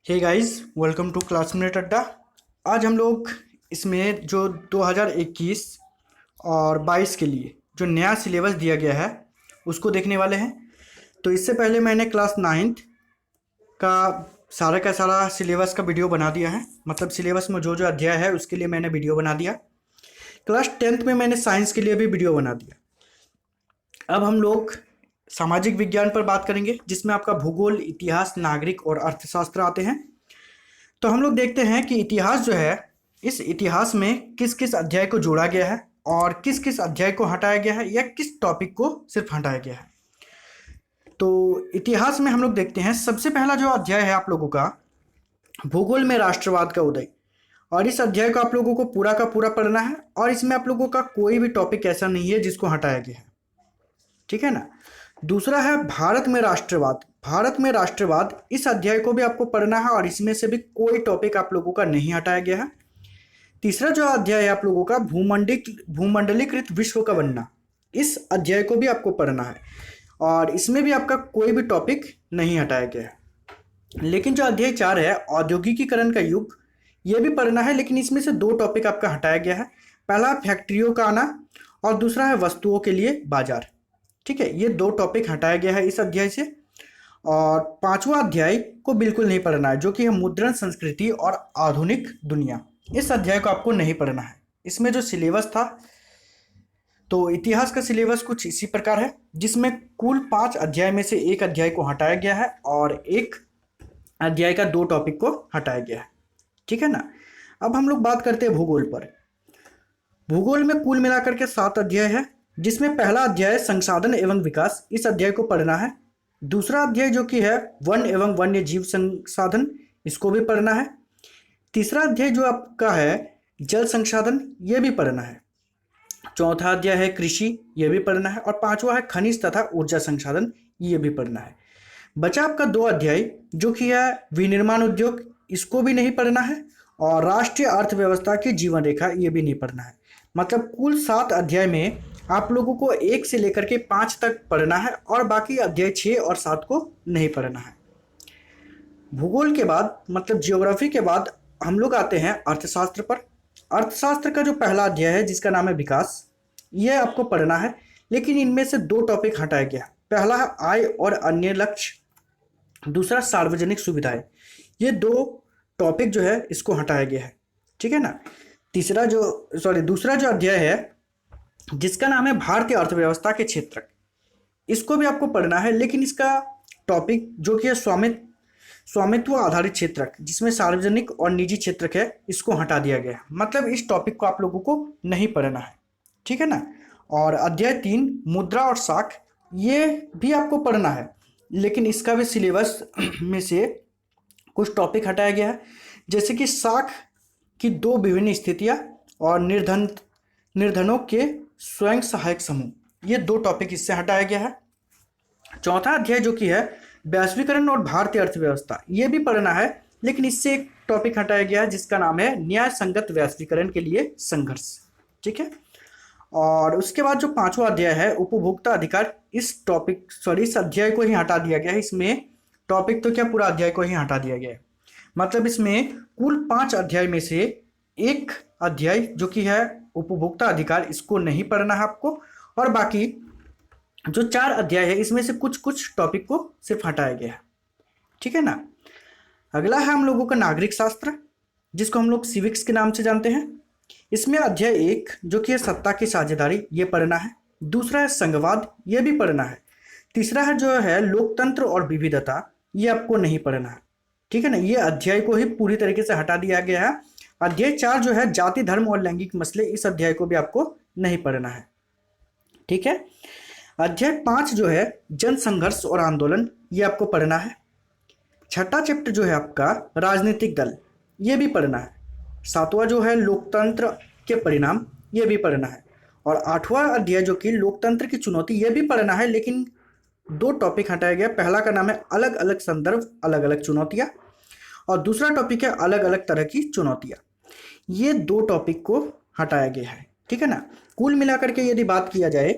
Hey guys, welcome to classmate Adda. आज हम लोग इसमें जो 2021 और 22 के लिए जो नया सिलेबस दिया गया है उसको देखने वाले हैं। तो इससे पहले मैंने क्लास 9th का सारा सिलेबस का वीडियो बना दिया है। मतलब सिलेबस में जो जो अध्याय है उसके लिए मैंने वीडियो बना दिया। क्लास 10th में मैंने साइंस के लिए भी वीडियो बना दिया। अब हम लोग सामाजिक विज्ञान पर बात करेंगे, जिसमें आपका भूगोल, इतिहास, नागरिक और अर्थशास्त्र आते हैं। तो हम लोग देखते हैं कि इतिहास जो है, इस इतिहास में किस किस अध्याय को जोड़ा गया है और किस किस अध्याय को हटाया गया है या किस टॉपिक को सिर्फ हटाया गया है। तो इतिहास में हम लोग देखते हैं, सबसे पहला जो अध्याय है आप लोगों का, भूगोल में राष्ट्रवाद का उदय। और इस अध्याय को आप लोगों को पूरा का पूरा पढ़ना है और इसमें आप लोगों का कोई भी टॉपिक ऐसा नहीं है जिसको हटाया गया है, ठीक है ना। दूसरा है भारत में राष्ट्रवाद। भारत में राष्ट्रवाद, इस अध्याय को भी आपको पढ़ना है और इसमें से भी कोई टॉपिक आप लोगों का नहीं हटाया गया है। तीसरा जो अध्याय है आप लोगों का, भूमंडलीकृत विश्व का बनना, इस अध्याय को भी आपको पढ़ना है और इसमें भी आपका कोई भी टॉपिक नहीं हटाया गया है। लेकिन जो अध्याय 4 है, औद्योगिकीकरण का युग, ये भी पढ़ना है, लेकिन इसमें से 2 टॉपिक आपका हटाया गया है। पहला फैक्ट्रियों का आना और दूसरा है वस्तुओं के लिए बाजार, ठीक है। ये 2 टॉपिक हटाया गया है इस अध्याय से। और 5वां अध्याय को बिल्कुल नहीं पढ़ना है, जो कि है मुद्रण संस्कृति और आधुनिक दुनिया। इस अध्याय को आपको नहीं पढ़ना है। इसमें जो सिलेबस था, तो इतिहास का सिलेबस कुछ इसी प्रकार है, जिसमें कुल 5 अध्याय में से 1 अध्याय को हटाया गया है और 1 अध्याय का 2 टॉपिक को हटाया गया है, ठीक है ना। अब हम लोग बात करते हैं भूगोल पर। भूगोल में कुल मिलाकर के 7 अध्याय है, जिसमें पहला अध्याय संसाधन एवं विकास, इस अध्याय को पढ़ना है। दूसरा अध्याय जो कि है वन एवं वन्य जीव संसाधन, इसको भी पढ़ना है। तीसरा अध्याय जो आपका है जल संसाधन, ये भी पढ़ना है। चौथा अध्याय है कृषि, ये भी पढ़ना है। और 5वां है खनिज तथा ऊर्जा संसाधन, ये भी पढ़ना है। बचा आपका 2 अध्याय, जो कि है विनिर्माण उद्योग, इसको भी नहीं पढ़ना है। और राष्ट्रीय अर्थव्यवस्था की जीवन रेखा, ये भी नहीं पढ़ना है। मतलब कुल 7 अध्याय में आप लोगों को 1 से लेकर के 5 तक पढ़ना है और बाकी अध्याय 6 और 7 को नहीं पढ़ना है। भूगोल के बाद, मतलब जियोग्राफी के बाद, हम लोग आते हैं अर्थशास्त्र पर। अर्थशास्त्र का जो पहला अध्याय है, जिसका नाम है विकास, यह आपको पढ़ना है, लेकिन इनमें से 2 टॉपिक हटाया गया। पहला है आय और अन्य लक्ष्य, दूसरा सार्वजनिक सुविधाएं। ये 2 टॉपिक जो है इसको हटाया गया है, ठीक है ना। दूसरा जो अध्याय है, जिसका नाम है भारतीय अर्थव्यवस्था के क्षेत्रक, इसको भी आपको पढ़ना है, लेकिन इसका टॉपिक जो कि है स्वामित्व आधारित क्षेत्रक, जिसमें सार्वजनिक और निजी क्षेत्रक है, इसको हटा दिया गया है। मतलब इस टॉपिक को आप लोगों को नहीं पढ़ना है, ठीक है ना। और अध्याय 3 मुद्रा और साख, ये भी आपको पढ़ना है, लेकिन इसका भी सिलेबस में से कुछ टॉपिक हटाया गया है, जैसे कि साख की 2 विभिन्न स्थितियां और निर्धनों के स्वयं सहायक समूह, ये 2 टॉपिक इससे हटाया गया है। चौथा अध्याय जो कि है वैश्वीकरण और भारतीय अर्थव्यवस्था, ये भी पढ़ना है, लेकिन इससे एक टॉपिक हटाया गया है, जिसका नाम है न्याय संगत वैश्वीकरण के लिए संघर्ष, ठीक है। और उसके बाद जो 5वां अध्याय है उपभोक्ता अधिकार, इस अध्याय को ही हटा दिया गया है। इसमें टॉपिक तो क्या, पूरा अध्याय को ही हटा दिया गया है। मतलब इसमें कुल 5 अध्याय में से 1 अध्याय जो कि है उपभोक्ता अधिकार, इसको नहीं पढ़ना है आपको। और बाकी जो 4 अध्याय है, इसमें से कुछ कुछ टॉपिक को सिर्फ हटाया गया है, ठीक है ना। अगला है हम लोगों का नागरिक शास्त्र, जिसको हम लोग सिविक्स के नाम से जानते हैं। इसमें अध्याय 1 जो कि है सत्ता की साझेदारी, ये पढ़ना है। दूसरा है संघवाद, ये भी पढ़ना है। तीसरा है जो है लोकतंत्र और विविधता, ये आपको नहीं पढ़ना है, ठीक है ना। ये अध्याय को ही पूरी तरीके से हटा दिया गया है। अध्याय 4 जो है जाति, धर्म और लैंगिक मसले, इस अध्याय को भी आपको नहीं पढ़ना है, ठीक है। अध्याय 5 जो है जन संघर्ष और आंदोलन, ये आपको पढ़ना है। छठा चैप्टर जो है आपका राजनीतिक दल, ये भी पढ़ना है। 7वां जो है लोकतंत्र के परिणाम, ये भी पढ़ना है। और 8वां अध्याय जो कि लोकतंत्र की चुनौती, ये भी पढ़ना है, लेकिन 2 टॉपिक हटाया गया। पहला का नाम है अलग अलग संदर्भ, अलग अलग चुनौतियां, और दूसरा टॉपिक है अलग अलग तरह की चुनौतियां। ये 2 टॉपिक को हटाया गया है, ठीक है ना। कुल मिलाकर के यदि बात किया जाए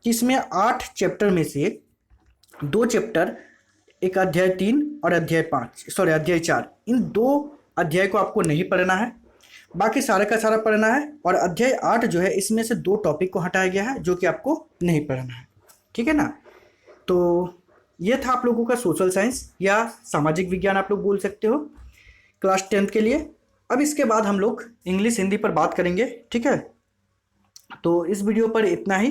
कि इसमें 8 चैप्टर में से 2 चैप्टर एक अध्याय 3 और अध्याय 5, सॉरी अध्याय 4, इन 2 अध्याय को आपको नहीं पढ़ना है, बाकी सारा का सारा पढ़ना है। और अध्याय 8 जो है इसमें से 2 टॉपिक को हटाया गया है जो कि आपको नहीं पढ़ना है, ठीक है ना। तो ये था आप लोगों का सोशल साइंस या सामाजिक विज्ञान आप लोग बोल सकते हो, क्लास 10th के लिए। अब इसके बाद हम लोग इंग्लिश हिंदी पर बात करेंगे, ठीक है। तो इस वीडियो पर इतना ही,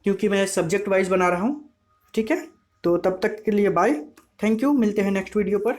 क्योंकि मैं सब्जेक्ट वाइज बना रहा हूँ, ठीक है। तो तब तक के लिए बाय, थैंक यू, मिलते हैं नेक्स्ट वीडियो पर।